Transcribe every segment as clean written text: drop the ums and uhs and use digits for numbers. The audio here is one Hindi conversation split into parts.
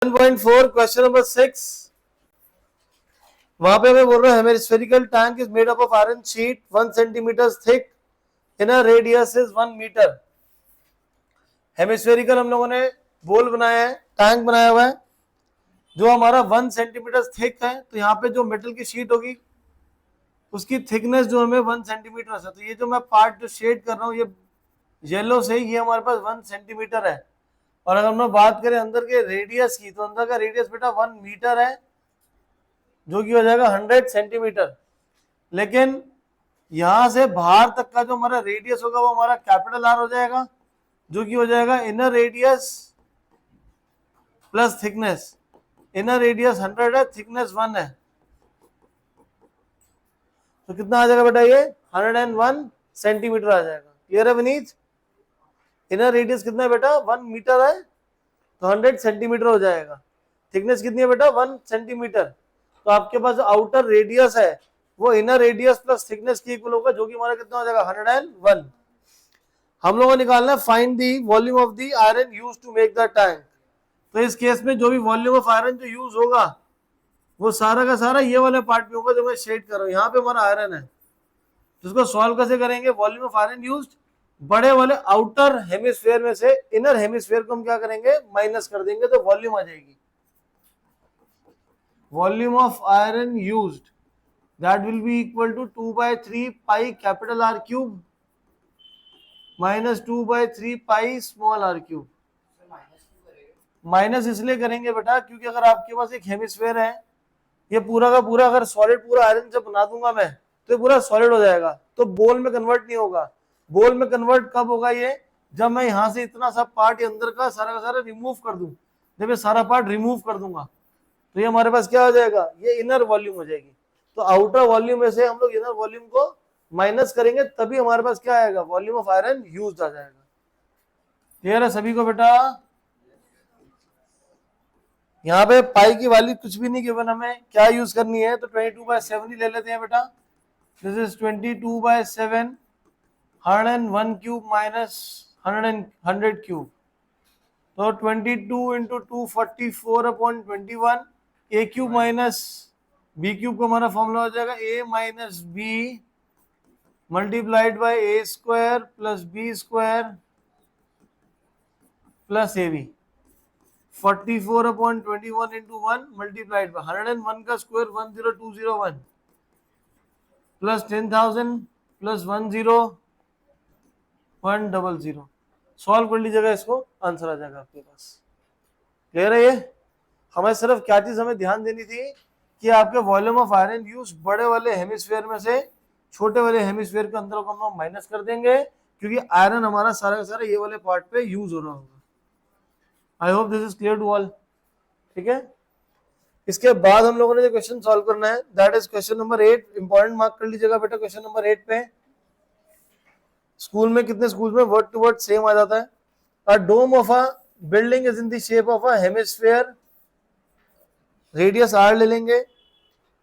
7.4 क्वेश्चन नंबर 6, वहां पे हमें बोल रहा है hemispherical tank is made up of iron sheet 1 centimetre thick in a radius is 1 metre. Hemispherical हम लोगों ने बोल बनाया है, टैंक बनाया हुआ है जो हमारा 1 सेंटीमीटर थिक है। तो यहाँ पे जो मेटल की शीट होगी उसकी थिकनेस जो हमें 1 सेंटीमीटर है। तो ये जो मैं पार्ट जो शेड कर रहा हूँ ये येलो से, ये हमारे पास 1 सेंटीमीटर है। और अगर हम लोग बात करें अंदर के रेडियस की, तो अंदर का रेडियस बेटा 1 मीटर है जो कि हो जाएगा 100 सेंटीमीटर। लेकिन यहां से बाहर तक का जो हमारा रेडियस होगा वो हमारा कैपिटल आर हो जाएगा, जो कि हो जाएगा inner radius plus thickness. Inner radius 100 है, थिकनेस 1 है, तो कितना आ जाएगा बेटा ये 101 सेंटीमीटर आ जाएगा। क्लियर है विनीत? इनर रेडियस कितना है बेटा 1 मीटर है, तो 100 सेंटीमीटर हो जाएगा। थिकनेस कितनी है बेटा 1 सेंटीमीटर। तो आपके पास जो आउटर रेडियस है वो इनर रेडियस प्लस थिकनेस की इक्वल होगा, जो कि हमारा कितना हो जाएगा 101। हम लोगों को निकालना है find the volume of the iron used to make the tank. तो इस केस में जो भी वॉल्यूम ऑफ आयरन जो यूज होगा वो सारा का सारा ये वाले पार्ट में होगा जो मैं शेड कर रहा हूँ। यहाँ पे हमारा आयरन है, तो इसको सॉल्व कैसे करेंगे? वॉल्यूम ऑफ आयरन यूज्ड बड़े वाले आउटर हेमिस्फीयर में से इनर हेमिस्फीयर को हम क्या करेंगे? माइनस कर देंगे, तो वॉल्यूम आ जाएगी। Volume of iron used that will be equal to 2/3 pi capital R cube minus 2/3 pi small R cube. Minus इसलिए करेंगे बेटा क्योंकि अगर आपके पास एक हेमिस्फीयर है, ये पूरा का पूरा अगर सॉलिड पूरा आयरन से बना दूंगा मैं, तो ये पूरा सॉलिड हो जाएगा, तो बोल में कन्वर्ट नहीं होगा। बोल में कन्वर्ट कब होगा? ये जब मैं यहाँ से इतना सा पार्ट अंदर का सारा रिमूव कर दूं। जब ये सारा पार्ट रिमूव कर दूंगा तो ये हमारे पास क्या हो जाएगा? ये इनर वॉल्यूम हो जाएगी। तो आउटर वॉल्यूम में से हम लोग इनर वॉल्यूम को माइनस करेंगे, तभी हमारे पास क्या आएगा? वॉल्यूम ऑफ आयरन यूज्ड आ जाएगा। क्लियर है सभी को बेटा? यहाँ पे पाई की वैल्यू कुछ भी नहीं गिवन, हमें क्या यूज करनी है? तो 22/7 ही ले लेते हैं बेटा। This is 22/7 101 cube minus 100 cube, तो 22 into 244/21 A cube minus B cube का हमारा फॉर्मूला हो जाएगा A minus B multiplied by A square plus B square plus A B. 44/21 into 1 multiplied by 101 का स्क्वायर 10201 प्लस 10,000 प्लस 10100। सॉल्व कर लीजिएगा इसको, आंसर आ जाएगा आपके पास। क्लियर है? ये हमें सिर्फ क्या चीज हमें ध्यान देनी थी कि आपके वॉल्यूम ऑफ आयरन यूज बड़े वाले हेमिस्फीयर में से छोटे वाले हेमिस्फीयर के अंदर को हम माइनस कर देंगे, क्योंकि आयरन हमारा सारा का सारा ये वाले पार्ट पे यूज हो रहा होगा। I hope this is clear to all. ठीक है, इसके बाद हम लोगों ने जो क्वेश्चन सॉल्व करना है that is question number 8। Important mark कर लीजिएगा बेटा क्वेश्चन नंबर 8 पे। स्कूल में कितने स्कूल में वर्ड टू वर्ड सेम आ जाता है। A dome of a building is in the shape of a hemisphere, radius R ले लेंगे।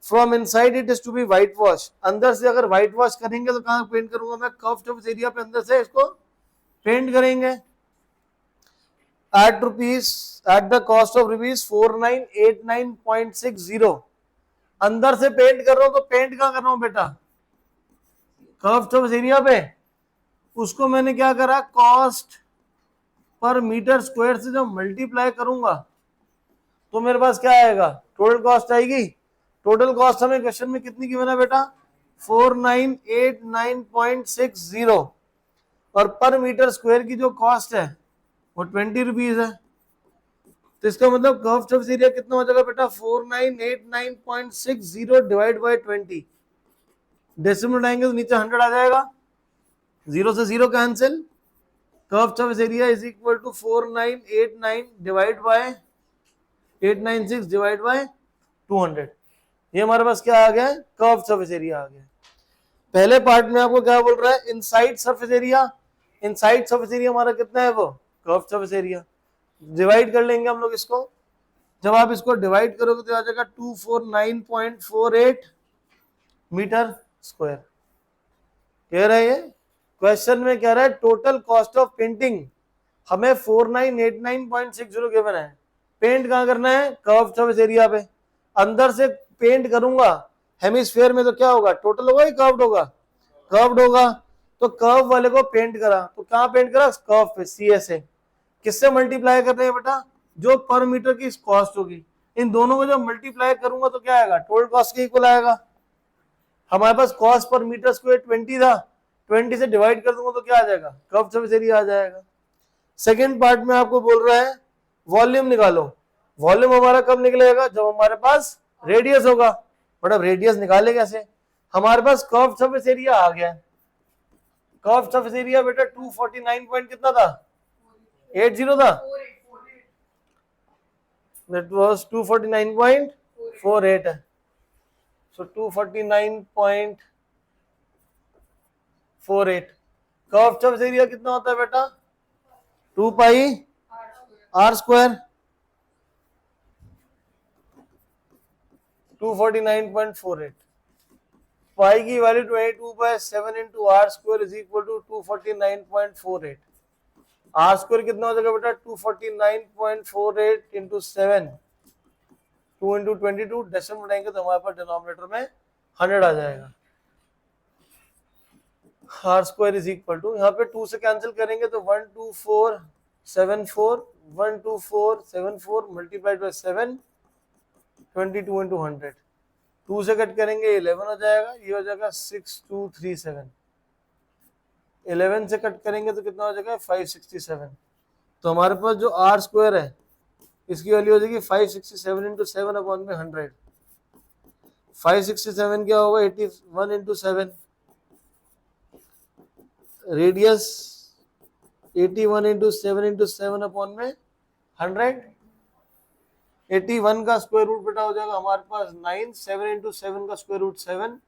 From inside it is to be white wash, अंदर से अगर व्हाइट वॉश करेंगे तो कहां पेंट करूंगा मैं? कर्व सर्फेस एरिया पे अंदर से इसको पेंट करेंगे। At the cost of rupees 4989.60। अंदर से पेंट कर रहा हूं, तो पेंट कहां कर रहा हूं बेटा? कर्व सर्फेस एरिया पे। उसको मैंने क्या करा? कॉस्ट पर मीटर स्क्वायर से जब मल्टीप्लाई करूंगा तो मेरे पास क्या आएगा? टोटल कॉस्ट आएगी। टोटल कॉस्ट हमें क्वेश्चन में कितनी गिवन है बेटा? 4989.60। और पर मीटर स्क्वायर की जो कॉस्ट है वो 20 रुपीज है। तो इसका मतलब कर्व सर्फेस एरिया कितना हो जाएगा बेटा? 4989.60 डिवाइड बाय 20। डेसिमल उठाएंगे तो नीचे 100 आ जाएगा, जीरो से zero cancel. Curved surface area is equal to 4989 divide by 896 divide by 200। ये हमारे पास क्या आ गया? कर्व सर्फेस एरिया आ गया। पहले पार्ट में आपको क्या बोल रहा है? Inside surface area. Inside surface area हमारा कितना है? वो कर्व सर्फेस एरिया। डिवाइड कर लेंगे हम लोग इसको। जब आप इसको डिवाइड करोगे तो आ जाएगा 249.48 मीटर स्क्वायर। कह रहे हैं क्वेश्चन में कह रहा है टोटल कॉस्ट ऑफ पेंटिंग हमें 4989.60 गिवन है। पेंट कहाँ करना है? कर्व सरफेस एरिया पे। अंदर से पेंट करूंगा हेमिस्फेयर में तो क्या होगा? टोटल होगा या कर्व्ड होगा? कर्व्ड होगा। तो कर्व वाले को पेंट करा, तो कहाँ पेंट करा? कर्व पे, सी से। किससे मल्टीप्लाई कर रहे हैं बेटा? जो पर मीटर की कॉस्ट होगी, इन दोनों को जब मल्टीप्लाई करूंगा तो क्या आएगा? टोटल कॉस्ट के इक्वल आएगा। हमारे पास कॉस्ट पर मीटर स्क्वायर 20 था, 20 से डिवाइड कर दूंगा तो क्या आ जाएगा? कर्व सरफेस एरिया आ जाएगा। सेकेंड पार्ट में आपको बोल रहा है वॉल्यूम निकालो। वॉल्यूम हमारा कब निकलेगा? जब हमारे पास रेडियस होगा। बट अब रेडियस निकाले कैसे? हमारे पास कर्व सरफेस एरिया आ गया। कर्व सरफेस एरिया बेटा 249 पॉइंट कितना था? 80 था। That was 249.48 है। So 249.48। कर्व सरफेस एरिया कितना होता है बेटा? 2 पाई आर स्क्वायर। 249.48। पाई की value 22/7 into R square is equal to 249.48। R square कितना हो जाएगा बेटा? 249.48 इंटू 7, 2 इंटू 22, डेसिमल बढ़ाएंगे तो हमारे पास डिनोमिनेटर में 100 आ जाएगा। R square is equal to, यहाँ पे 2 से कैंसिल करेंगे तो 12474, 12474 मल्टीप्लाइड बाय 7, 22 इंटू 100। 2 से कट करेंगे 11 हो जाएगा, ये हो जाएगा 6237। 11 से कट करेंगे तो कितना हो जाएगा? 567। तो हमारे पास जो आर स्क्वायर है इसकी वैल्यू हो जाएगी 567 इंटू 7 अपॉन में 100। 567 क्या होगा? 81 into 7। Radius 81 into 7 into 7 upon में 100। 81 का स्क्वायर रूट बेटा हो जाएगा हमारे पास 9, 7 इंटू 7 का स्क्वायर रूट 7,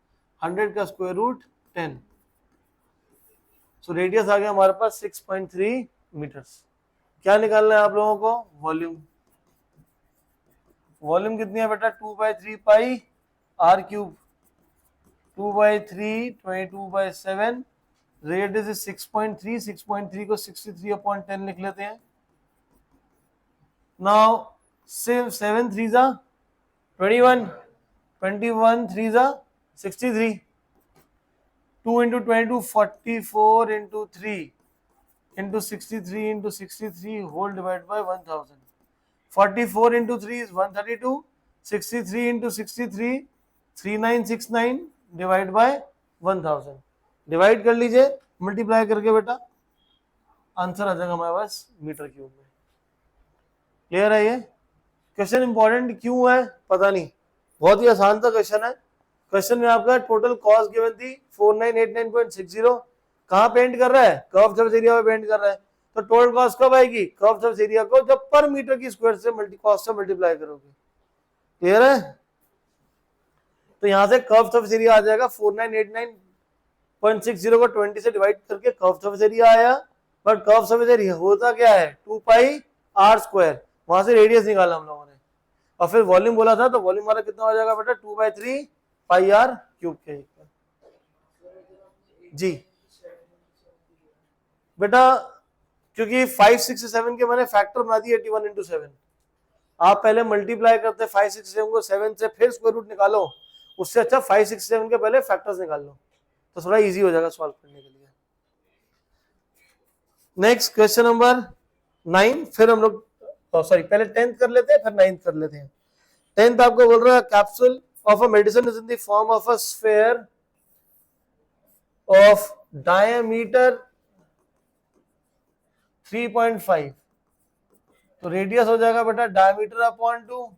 100 का स्क्वायर रूट 10। सो रेडियस आ गया हमारे पास 6.3 मीटर्स। क्या निकालना है आप लोगों को? वॉल्यूम। वॉल्यूम कितनी है बेटा? 2/3 पाई आर क्यूब। 2/3 22/7। रेडियस इज 6.3, 6.3 को 63/10 लिख लेते हैं। नाउ 7 3 जा 21, 21 3 जा 63, 2 into 22 44 into 3 into 63 into 63 whole divide by 1000। 44 into 3 is 132, 63 into 63 3969 divide by 1000। Divide कर लीजिए मल्टीप्लाई करके बेटा, आंसर आ जाएगा हमारे पास मीटर क्यूब में। क्लियर है? ये क्वेश्चन इंपॉर्टेंट क्यों है पता नहीं, बहुत ही आसान सा क्वेश्चन है। क्वेश्चन में आपका टोटल कॉस्ट गिवन थी 4989.60। कहाँ पेंट कर रहा है? कर्व सरफेस एरिया में पेंट कर रहा है। तो टोटल कॉस्ट कब आएगी? कर्व सरफेस एरिया को जब पर मीटर की स्क्वायर से कॉस्ट से मल्टीप्लाई करोगे। क्लियर है? तो यहां से कर्व सरफेस एरिया आ जाएगा 4989.60 को 20 से डिवाइड करके कर्व सरफेस एरिया आया। बट कर्व सरफेस एरिया होता क्या है? 2 पाई आर स्क्वायर। वहां से रेडियस निकाला हम लोगों ने और फिर वॉल्यूम बोला था, तो वॉल्यूम हमारा कितना हो जाएगा बेटा? 2/3 पाई आर क्यूब के इक्वल। जी बेटा, क्योंकि 5 6 7 के मैंने फैक्टर बना दिए 81 इंटू 7। आप पहले मल्टीप्लाई करते 5 6 7 को 7 से फिर स्क्वायर रूट निकालो, उससे अच्छा 5 6 7 के पहले फैक्टर्स निकाल लो तो थोड़ा इजी हो जाएगा सॉल्व करने के लिए। Next question number 9। फिर हम लोग सॉरी पहले 10th कर लेते हैं फिर 9th कर लेते हैं। 10th आपको बोल रहा है capsule of a medicine is in the form of a sphere of diameter 3.5। तो रेडियस हो जाएगा बेटा डायमीटर अपॉन 2,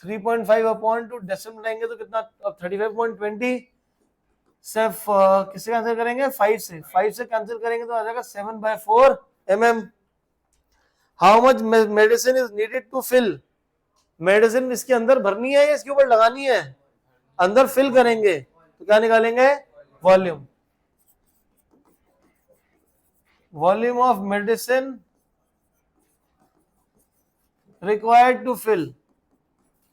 3.5 अपॉन 2, डेसिमल लेंगे तो कितना? अब 35.20 से किससे कैंसिल करेंगे? 5 से। 5 से कैंसिल करेंगे तो आ जाएगा 7/4 mm। How much medicine is needed to fill? Medicine इसके अंदर भरनी है या इसके ऊपर लगानी है? अंदर फिल करेंगे तो क्या निकालेंगे? Volume. Volume of medicine required to fill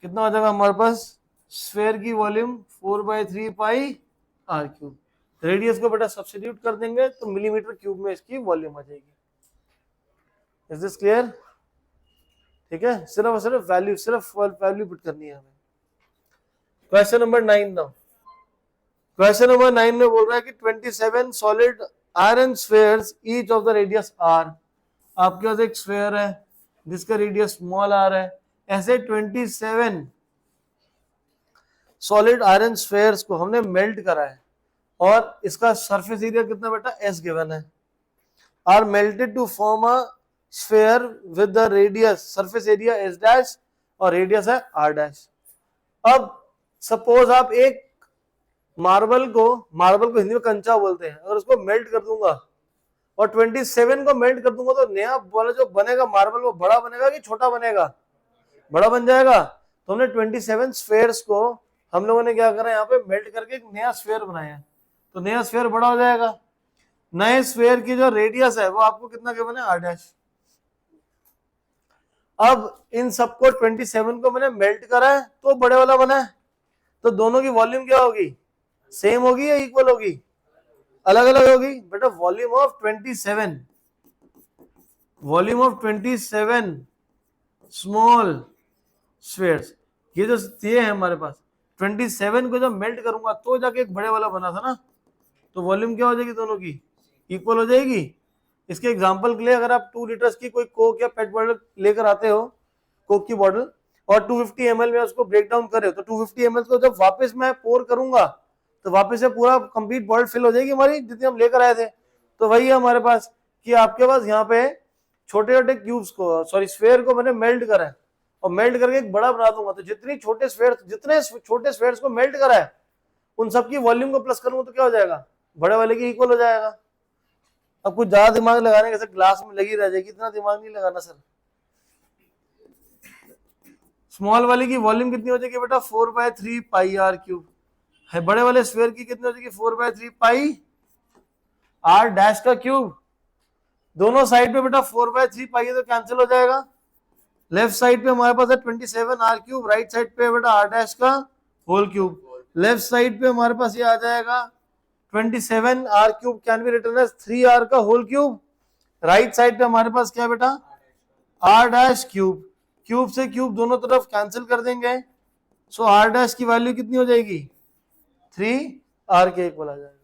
कितना हो जाएगा हमारे पास? स्फीयर की volume 4/3 pi R cube. Radius को बेटा सब्स्टिट्यूट कर देंगे तो मिलीमीटर क्यूब में इसकी वॉल्यूम आ जाएगी। Is this clear? ठीक है, सिर्फ और सिर्फ वैल्यू पुट करनी है हमें। Question number 9 now, question number 9 में बोल रहा है कि 27 solid iron spheres each of the radius R. आपके पास एक स्फीयर है जिसका रेडियस स्मॉल आर है, ऐसे 27 सॉलिड आयरन स्फीयर्स को हमने मेल्ट करा है और इसका सरफेस एरिया कितना बेटा एस गिवन है, are melted to form a sphere with the radius surface area S dash और रेडियस है आर डैश। अब सपोज आप एक मार्बल को हिंदी में कंचा बोलते हैं, अगर उसको मेल्ट कर दूंगा और 27 को मेल्ट कर दूंगा तो नया वाला जो बनेगा मार्बल वो बड़ा बनेगा कि छोटा बनेगा, बड़ा बन जाएगा। तो हमने 27 स्फीयर्स को हम लोगों ने क्या करा यहाँ पे मेल्ट करके एक नया स्फीयर बनाया है, तो नया स्फीयर बड़ा हो जाएगा। नए स्फीयर की जो रेडियस है वो आपको कितना गिवन है आर डैश। अब इन सबको 27 को मैंने मेल्ट करा है तो बड़े वाला बना है, तो दोनों की वॉल्यूम क्या होगी, सेम होगी या इक्वल होगी, अलग अलग होगी बेटा। वॉल्यूम ऑफ 27 स्मॉल स्फीयर्स, ये जो ये है हमारे पास 27 को जब मेल्ट करूंगा तो जाके एक बड़े वाला बना था ना, तो वॉल्यूम क्या हो जाएगी दोनों की इक्वल हो जाएगी। इसके एग्जांपल के लिए अगर आप 2 लीटर्स की कोई कोक या पेट बॉटल लेकर आते हो, कोक की बॉटल, और 250 ml में उसको ब्रेक डाउन करे तो 250 ml को जब वापस मैं पोर करूंगा तो वापस से पूरा कंप्लीट बॉटल फिल हो जाएगी हमारी जितनी हम लेकर आए थे। तो वही है हमारे पास कि आपके पास यहाँ पे छोटे छोटे क्यूब्स को स्फीयर को मैंने मेल्ट करा है और मेल्ट करके एक बड़ा बना दूंगा, तो जितने छोटे स्फीयर्स को मेल्ट करा है उन सबकी वॉल्यूम को प्लस करूंगा तो क्या हो जाएगा, बड़े वाले की इक्वल हो जाएगा। अब कुछ ज्यादा दिमाग लगाने के ग्लास में लगी रह जाएगी, इतना दिमाग नहीं लगाना सर। स्मॉल वाले की वॉल्यूम कितनी हो जाएगी बेटा 4/3 पाई आर क्यूब है, बड़े वाले स्फीयर की कितनी हो जाएगी 4/3 पाई आर डैश का क्यूब। दोनों साइड पे बेटा 4/3 पाई है तो कैंसिल हो जाएगा। लेफ्ट साइड पे हमारे पास है 27 आर क्यूब, राइट साइड पे बेटा आर डैश का होल क्यूब। लेफ्ट साइड पे हमारे पास ये आ जाएगा 27 R cube can be written as 3r का होल क्यूब। राइट साइड पे हमारे पास क्या बेटा आर डैश क्यूब, क्यूब से क्यूब दोनों तरफ कैंसिल कर देंगे, सो आर डैश की वैल्यू कितनी हो जाएगी 3r के इक्वल आ जाएगा।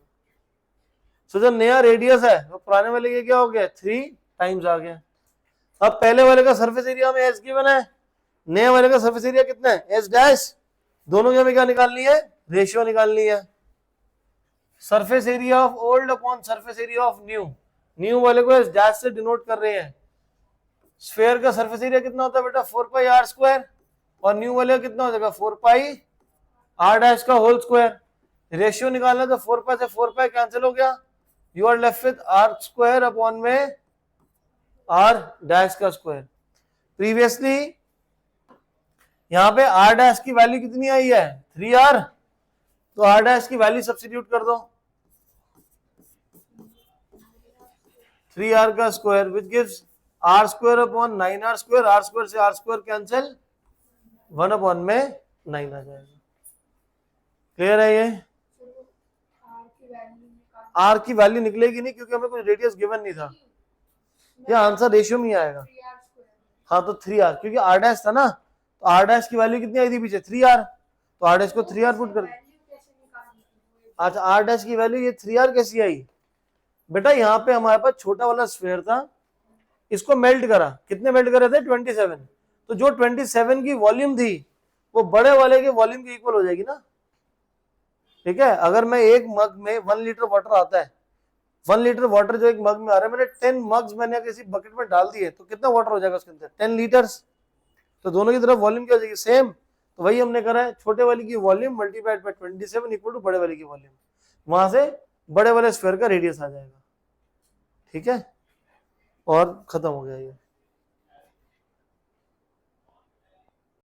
सो जो नया रेडियस है वो पुराने वाले के क्या हो गया 3 टाइम्स आ गया। अब पहले वाले का सरफेस एरिया में एस गिवन है, नए वाले का सरफेस एरिया कितना है एस डैश, दोनों की हमें क्या निकालनी है रेशियो निकालनी है। Surface area of old upon surface area of new, new वाले को एस डैश से डिनोट कर रहे हैं। स्फीयर का सरफेस एरिया कितना होता है बेटा 4 पाई आर स्क्वायर और न्यू वाले का कितना हो जाएगा 4 पाई आर डैश का होल स्क्वायर। रेशियो निकालना तो 4 पाई से 4 पाई कैंसिल हो गया, you are left with R square upon में आर डैश का स्क्वायर। प्रीवियसली यहाँ पे आर डैश की वैल्यू कितनी आई है 3r, तो आर डैश की वैल्यू सब्स्टिट्यूट कर दो 3r का square which gives R square upon 9r square, R square से आर स्क्वायर कैंसिल 1 अपॉन में 9 आ जाएगा। क्लियर है ये? आर की वैल्यू निकलेगी नहीं क्योंकि हमें कोई रेडियस गिवन नहीं था, ये आंसर रेशियो में ही आएगा। हाँ तो 3r क्योंकि आर डैश था ना, तो आर डैश की वैल्यू कितनी आई थी पीछे 3r, तो आर डैश को 3r पुट कर। अच्छा आर डैश की वैल्यू ये 3r कैसी आई बेटा, यहाँ पे हमारे पास छोटा वाला स्फीयर था, इसको मेल्ट करा, कितने मेल्ट करे थे 27, तो जो 27 की वॉल्यूम थी वो बड़े वाले के वॉल्यूम की इक्वल हो जाएगी ना। ठीक है, अगर मैं एक मग में 1 लीटर वाटर आता है, 1 लीटर वाटर जो एक मग में आ रहा है, मैंने 10 मग्स मैंने किसी बकेट में डाल दिए तो कितना वाटर हो जाएगा उसके अंदर 10 लीटर्स, तो दोनों की तरफ वॉल्यूम क्या हो जाएगी सेम। तो वही हमने करा है, छोटे वाले की volume multiplied by 27 equal to बड़े वाले की वॉल्यूम, वहां से बड़े वाले स्फीयर का रेडियस आ जाएगा। ठीक है, और खत्म हो गया ये।